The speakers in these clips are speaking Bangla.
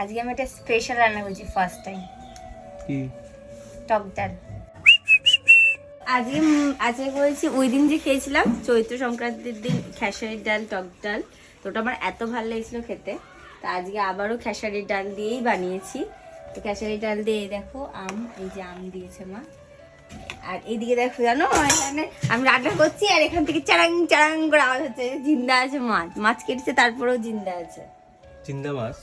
আজকে আমি একটা স্পেশাল রান্না করছি ফার্স্ট টাইম। কি? টক ডাল। আজকে করেছি ওই দিন যে খেয়েছিলাম চৈত্র সংক্রান্তির দিন খেসারির ডাল, টক ডাল। তো ওটা আমার এত ভালো লেগেছিল খেতে, তো আজকে আবারও খেসারির ডাল দিয়েই বানিয়েছি। তো খেসারির ডাল দিয়ে দেখো আম, এই যে আম দিয়েছে মা। আর এইদিকে দেখো জানো এখানে আমি রান্না করছি আর এখান থেকে চারাং চারাং করে আওয়াজ হচ্ছে। জিন্দা আছে মাছ, মাছ কেটেছে তারপরেও জিন্দা আছে। জিন্দা মাছ?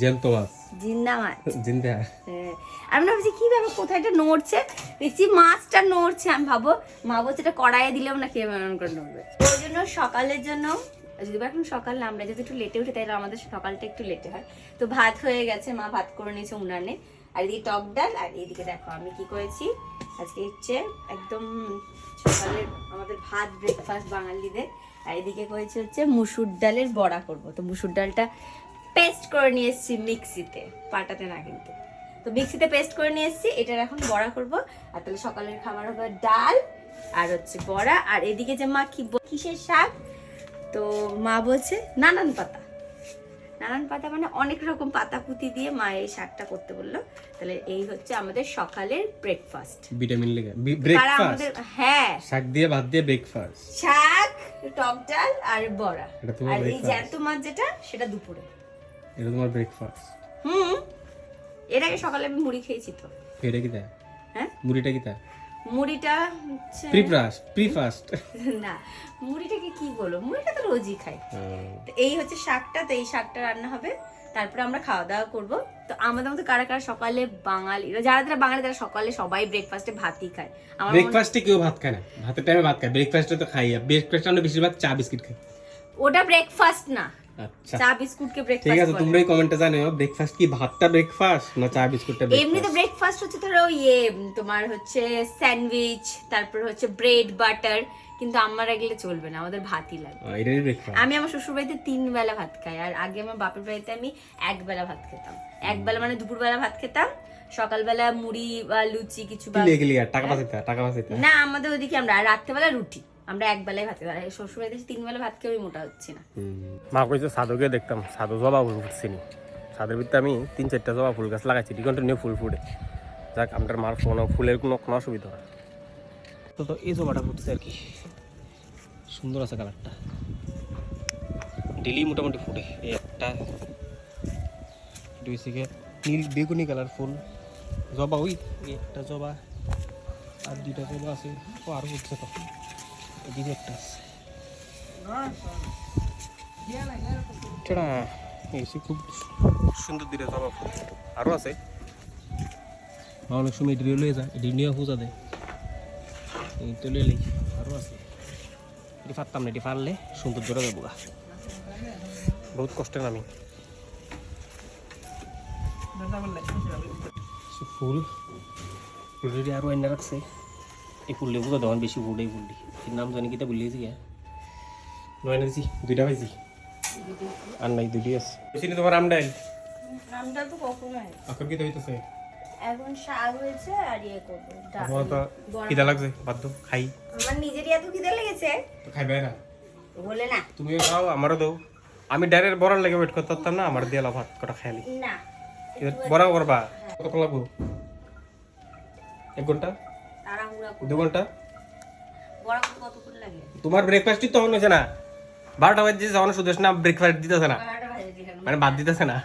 জ্যান্ত মাছ, জিন্দা মাছ, জিন্দা। হ্যাঁ, আমি ভাবছি কি ভাবে কোথায় এটা নড়ছে, দেখছি মাছটা নড়ছে। আমি ভাবো মা বলছে এটা কড়াইয়ে দিলেও না খেয়ে এমন করে নড়বে। ওই জন্য সকালের জন্য, যদি এখন সকাল না, আমরা যদি একটু লেটে উঠি তাহলে আমাদের সকালটা একটু লেটে হয়। তো ভাত হয়ে গেছে, মা ভাত করে নিয়েছে উনানে। আর এদিকে টক ডাল, আর এইদিকে দেখো আমি কি করেছি আজকে হচ্ছে একদম সকালে আমাদের ভাত ব্রেকফাস্ট বাঙালিদের। আর এদিকে করেছি হচ্ছে মুসুর ডালের বড়া করব। তো মুসুর ডালটা পেস্ট করে নিয়ে এসেছি মিক্সিতে, পাটাতে না কিন্তু। তো মিক্সিতে পেস্ট করে নিয়ে এসেছি, এটার এখন বড়া করব। আর তাহলে সকালের খাবার হবে ডাল আর হচ্ছে বড়া। আর এদিকে যে মা কি কিসের শাক, তো মা বলছে নানান পাতা। নানান পাতা মানে অনেক রকম পাতা পুঁতি দিয়ে মা এই শাকটা করতে বললো। তাহলে এই হচ্ছে আমাদের সকালের ব্রেকফাস্ট। ভিটামিন লেগে ব্রেকফাস্ট? হ্যাঁ, শাক দিয়ে ভাত দিয়ে ব্রেকফাস্ট, শাক, টক ডাল আর বড়া। এটা তোমার আর এই ব্রেকফাস্ট? জ্যান্ত মাছ যেটা, সেটা দুপুরে। এটা তোমার ব্রেকফাস্ট? এর আগে সকালে আমি মুড়ি খেয়েছি তো। এটা কি তা? হ্যাঁ, মুড়িটা কি তা? মুড়িটা হচ্ছে প্রিফাস্ট না, মুড়িটাকে কি বলো, মুড়িটা তো রোজই খাই। তো এই হচ্ছে শাকটা, তো এই শাকটা রান্না হবে, তারপরে আমরা খাওয়া দাওয়া করবো। তো আমাদের মতো কারা কারা সকালে বাঙালিরা, যারা বাঙালি তারা সকালে সবাই ব্রেকফাস্টে ভাতই খায়। আমার ব্রেকফাস্টে কেউ ভাত খায় না, ভাতের টাইমে ভাত খায়, ব্রেকফাস্টে তো খাই। ব্রেকফাস্টে আমরা বেশিরভাগ চা বিস্কিট খাই। ওটা ব্রেকফাস্ট না, আচ্ছা চা বিস্কুটকে ব্রেকফাস্ট ঠিক আছে, বলে। তোমরাই কমেন্টে জানিও ব্রেকফাস্ট কি ভাতটা ব্রেকফাস্ট না চা বিস্কুটটা ব্রেকফাস্ট? এমনি তো ব্রেকফাস্ট হচ্ছে ধরো তোমার হচ্ছে স্যান্ডউইচ, তারপর হচ্ছে ব্রেড বাটার, কিন্তু আমার এগুলো চলবে না, আমাদের ভাতই লাগবে। এটাই ব্রেকফাস্ট। আমি আমার শ্বশুর বাড়িতে 3 বেলা ভাত খাই, আর আগে আমার বাপের বাড়িতে আমি 1 বেলা ভাত খেতাম। 1 বেলা মানে দুপুরবেলা ভাত খেতাম, সকালবেলা মুড়ি বা লুচি কিছু বা টাকা পাচাইতা না, আমাদের ওইদিকে আমরা রাত্রেবেলা রুটি, আমরা 1 বেলায় ভাত খেতাম। শ্বশুর বাড়িতে 3 বেলা ভাত খেয়ে আমি মোটা হচ্ছি না। মা কইছে সাধুকে দেখতাম, সাধু জবা ফুল ফুটছিনি, সাধুর ভিতরে আমি 3-4টা জবা ফুল গাছ লাগাইছি, কন্টিনিউ ফুল ফুটে। যাক, আমার মার ফুলের কোনো অসুবিধা হয় তো এই জবাটা ফুটছে আর কি, সুন্দর আছে কালারটা, ডেলি মোটামুটি ফুটে। এই একটা দুইদিকে নীল বেগুনি কালার ফুল জবা, ওই একটা জবা আর 2টা জবা আছে, ও আরো ফুটছে তো, এদিকে একটা আছে। খুব সুন্দর দিলে জবা ফুল আরো আছে, অনেক সময় এটি লয়ে যায়, এটি নিয়ে পূজা দেয়, এই তো লইলেই আরো আছে। এটি পারতাম না, এটি পারলে সুন্দর জোড়া দেবো গা, বহুত কষ্টের আমি। ফুল ফুলটি আরো এনে রাখছে, এই ফুলটি পূজা দেওয়ান বেশি ফুল, এই ফুলটি এর নাম জানি কিতা বললেছি গা, নয় নাছি 2টা পাইছি আর নাই 2টি আছে। বেশি তোমার আমডাল আমডাল তো কখন হয়, এখন কি হইতেছে? এখন শাক হয়েছে আর করবো তোমার তো খিদা লাগছে, বাধ্য খাই। আমার নিজেরই এত খিদে লেগেছে, তো খাইবে না বলে না তুমিও খাও আমারও দাও। আমি ডাইরেক্ট বড়ার লেগে ওয়েট করতে পারতাম না, আমার দিয়ে ভাত কটা খাইলি না, বড়া করবা। কতক্ষণ লাগবো? 1 ঘন্টা, তাড়াহুড়া 2 ঘন্টা? বড় করতে কতক্ষণ লাগে? তোমার ব্রেকফাস্টই তখন হয়েছে না, 12টা বাজে যখন শুধু না ব্রেকফাস্ট দিতেছে না, মানে ভাত দিতেছে না।